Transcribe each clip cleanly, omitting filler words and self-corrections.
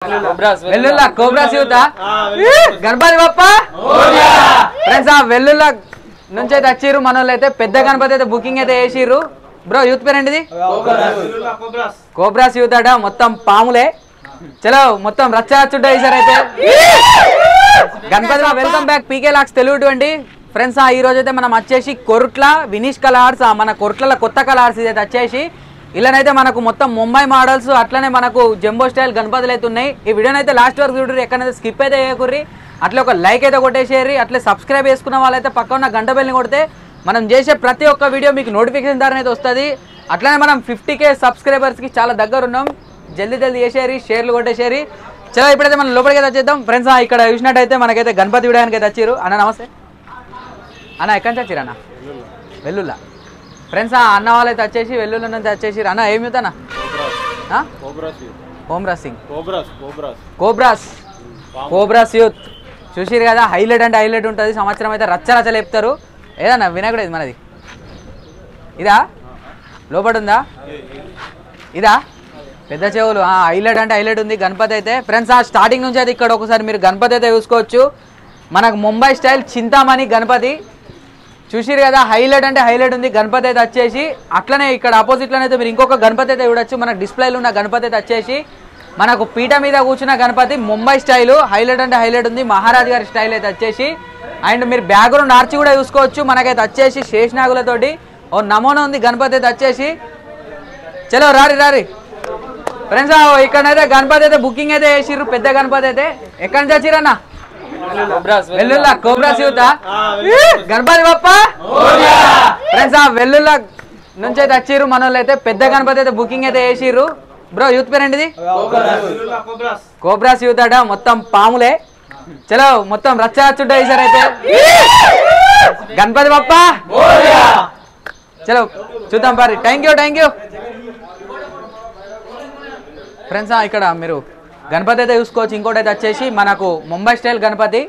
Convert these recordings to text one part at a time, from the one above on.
Vellulla cobras youth Ganapati Bappa friends Vellulla నుంచి అయితే వచ్చిర్రు మన వాళ్ళు అయితే పెద్ద గణపతి అయితే బుకింగ్ అయితే వేసిర్రు బ్రో యూత్ పేరు ఏంటిది కోబ్రాస్ యూత్ అట మొత్తం పాములే చలో మొత్తం రచ్చ వేసారు అయితే గణపతి వెల్కమ్ బ్యాక్ పీకే లాక్స్ తెలుగు అండి ఫ్రెండ్స్ ఈ రోజు అయితే మనం వచ్చేసి కొరుట్ల వినీష్ కలర్స్ మన కొరుట్ల కొత్త కలర్స్ ఇదైతే వచ్చేసి ఇలానైతే మనకు మొత్తం ముంబై మోడల్స్ అట్లనే మనకు జంబో స్టైల్ గణపతులు అయితే ఉన్నాయి ఈ వీడియోని అయితే లాస్ట్ వరకు చూడరు ఎక్కడైతే స్కిప్ అయితే చేయకుర్రి అట్లా ఒక లైక్ అయితే కొట్టేసేయండి అట్లే సబ్స్క్రైబ్ చేసుకున్న వాళ్ళైతే పక్క ఉన్న గంట బెల్ని కొడితే మనం చేసే ప్రతి ఒక్క వీడియో మీకు నోటిఫికేషన్ ద్వారా అయితే వస్తుంది అట్లనే మనం 50K సబ్స్క్రైబర్స్కి చాలా దగ్గర ఉన్నాం జల్దీ చేసేరి షేర్లు కొట్టేసేరి చలో ఇప్పుడైతే మనం లోపలికి అయితే వచ్చేద్దాం ఫ్రెండ్స్ ఇక్కడ చూసినట్టయితే మనకైతే గణపతి విడడానికి అయితే వచ్చారు అన్న నమస్తే అన్న ఎక్కడి నుంచి వచ్చారు అన్న వెల్లుల్లా ఫ్రెండ్స్ అన్న వాళ్ళైతే వచ్చేసి వెల్లుల్లి నుంచి వచ్చేసి అన్న ఏమి అవుతానా కోబ్రాస్ యూత్ చూసిరు కదా హైలైట్ అంటే హైలైట్ ఉంటుంది సంవత్సరం అయితే రచ్చ లేపుతారు ఏదన్నా వినాయకుడు ఇది మనది ఇదా లోపల ఉందా ఇదా పెద్ద చెవులు హైలైట్ అంటే హైలైట్ ఉంది గణపతి అయితే ఫ్రెండ్స్ స్టార్టింగ్ నుంచి అయితే ఇక్కడ ఒకసారి మీరు గణపతి అయితే చూసుకోవచ్చు మనకు ముంబై స్టైల్ చింతామణి గణపతి చూసిరు కదా హైలైట్ అంటే హైలైట్ ఉంది గణపతి అయితే వచ్చేసి అట్లనే ఇక్కడ ఆపోజిట్లోనే అయితే మీరు ఇంకొక గణపతి అయితే చూడొచ్చు మనకు డిస్ప్లేలో ఉన్న గణపతి అయితే వచ్చేసి మనకు పీట మీద కూర్చున్న గణపతి ముంబై స్టైలు హైలైట్ అంటే హైలైట్ ఉంది మహారాజ్ గారి స్టైల్ అయితే వచ్చేసి అండ్ మీరు బ్యాక్గ్రౌండ్ ఆర్చి కూడా చూసుకోవచ్చు మనకైతే వచ్చేసి శేషనాగులతోటి ఓ నమూనా ఉంది గణపతి అయితే వచ్చేసి చలో రారి ఫ్రెండ్స్ ఇక్కడైతే గణపతి అయితే బుకింగ్ అయితే చేసిర్రు పెద్ద గణపతి అయితే ఎక్కడి నుంచి వచ్చిరన్నా Vellulla cobras youth Ganapati Bappa friends Vellulla నుంచి అయితే వచ్చిర్రు మన వాళ్ళు అయితే పెద్ద గణపతి అయితే బుకింగ్ అయితే వేసిర్రు బ్రో యూత్ పేరు ఏంటిది కోబ్రాస్ యూత్ అట మొత్తం పాములే చలో మొత్తం రచ్చ వేసారు అయితే గణపతి బప్ప చలో చూద్దాం పారి థ్యాంక్ యూ ఫ్రెండ్స్ ఇక్కడ మీరు గణపతి అయితే చూసుకోవచ్చు ఇంకోటి అయితే వచ్చేసి మనకు ముంబై స్టైల్ గణపతి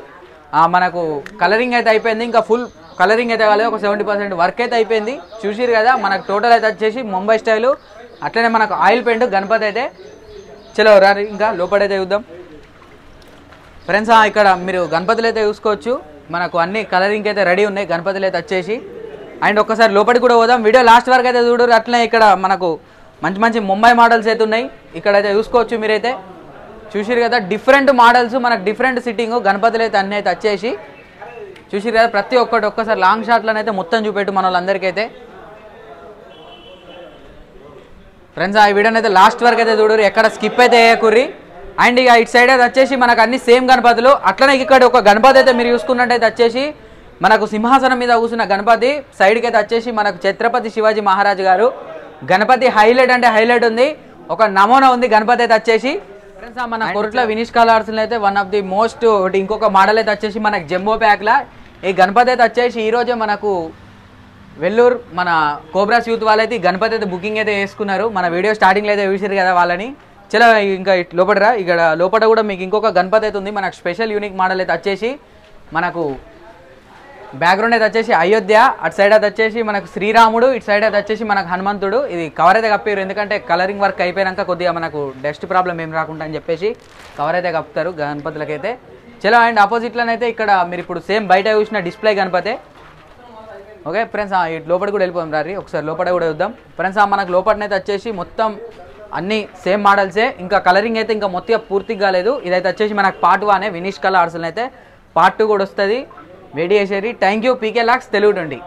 మనకు కలరింగ్ అయితే అయిపోయింది ఇంకా ఫుల్ కలరింగ్ అయితే కాలేదు ఒక 70% వర్క్ అయితే అయిపోయింది చూసిరు కదా మనకు టోటల్ అయితే వచ్చేసి ముంబై స్టైలు అట్లనే మనకు ఆయిల్ పెయింట్ గణపతి అయితే చలో రారి ఇంకా లోపలైతే చూద్దాం ఫ్రెండ్స్ ఇక్కడ మీరు గణపతులు అయితే చూసుకోవచ్చు మనకు అన్ని కలరింగ్ అయితే రెడీ ఉన్నాయి గణపతులు అయితే వచ్చేసి అండ్ ఒక్కసారి లోపలికి కూడా పోదాం వీడియో లాస్ట్ వరకు అయితే చూడరు అట్లనే ఇక్కడ మనకు మంచి ముంబై మోడల్స్ అయితే ఉన్నాయి ఇక్కడైతే చూసుకోవచ్చు మీరైతే చూసిరు కదా డిఫరెంట్ మోడల్స్ మనకు డిఫరెంట్ సిట్టింగ్ గణపతులు అయితే అన్నీ అయితే వచ్చేసి చూసిరు కదా ప్రతి ఒక్కసారి లాంగ్ షాట్లోనైతే మొత్తం చూపెట్టు మన వాళ్ళందరికీ అయితే ఫ్రెండ్స్ ఈ వీడియోని అయితే లాస్ట్ వరకు అయితే చూడరు ఎక్కడ స్కిప్ అయితే వేయకుర్రి అండ్ ఇక ఇటు సైడ్ అయితే వచ్చేసి మనకు అన్ని సేమ్ గణపతులు అట్లనే ఇక్కడ ఒక గణపతి అయితే మీరు చూసుకున్నట్టయితే వచ్చేసి మనకు సింహాసనం మీద కూర్చున్న గణపతి సైడ్కి అయితే వచ్చేసి మనకు ఛత్రపతి శివాజీ మహారాజ్ గారు గణపతి హైలైట్ అంటే హైలైట్ ఉంది ఒక నమూనా ఉంది గణపతి అయితే వచ్చేసి ఫ్రెండ్స్ మన కొరుట్ల వినీష్ కలర్స్ అయితే వన్ ఆఫ్ ది మోస్ట్ ఇంకొక మోడల్ అయితే వచ్చేసి మనకు జంబో ప్యాక్లా ఈ గణపతి అయితే వచ్చేసి ఈరోజే మనకు వెల్లూరు మన కోబ్రాస్ యూత్ వాళ్ళైతే ఈ గణపతి అయితే బుకింగ్ అయితే వేసుకున్నారు మన వీడియో స్టార్టింగ్లో అయితే చూసారు కదా వాళ్ళని చలో ఇంకా లోపల ఇక్కడ లోపల కూడా మీకు ఇంకొక గణపతి అయితే ఉంది మనకు స్పెషల్ యూనిక్ మోడల్ అయితే వచ్చేసి మనకు బ్యాక్గ్రౌండ్ అయితే వచ్చేసి అయోధ్య అటు సైడ్ అయితే వచ్చేసి మనకు శ్రీరాముడు ఇటు సైడ్ అయితే వచ్చేసి మనకు హనుమంతుడు ఇది కవర్ అయితే కప్పారు ఎందుకంటే కలరింగ్ వర్క్ అయిపోయాక కొద్దిగా మనకు డస్ట్ ప్రాబ్లం ఏం రాకుండా అని చెప్పేసి కవర్ అయితే కప్పుతారు గణపతులకైతే చలో అండ్ ఆపోజిట్లోనైతే ఇక్కడ మీరు ఇప్పుడు సేమ్ బయట చూసిన డిస్ప్లే గణపతే ఓకే ఫ్రెండ్స్ ఇటు లోపల కూడా వెళ్ళిపోదాం రారి ఒకసారి లోపల కూడా చూద్దాం ఫ్రెండ్స్ మనకు లోపలనైతే వచ్చేసి మొత్తం అన్ని సేమ్ మోడల్సే ఇంకా కలరింగ్ అయితే ఇంకా మొత్తం పూర్తిగా కాలేదు ఇదైతే వచ్చేసి మనకు పార్ట్ 1 వినీష్ కలర్స్ అయితే పార్ట్ 2 కూడా వస్తుంది వెయిట్ చేసేది thank you PK lakhs Telugu 20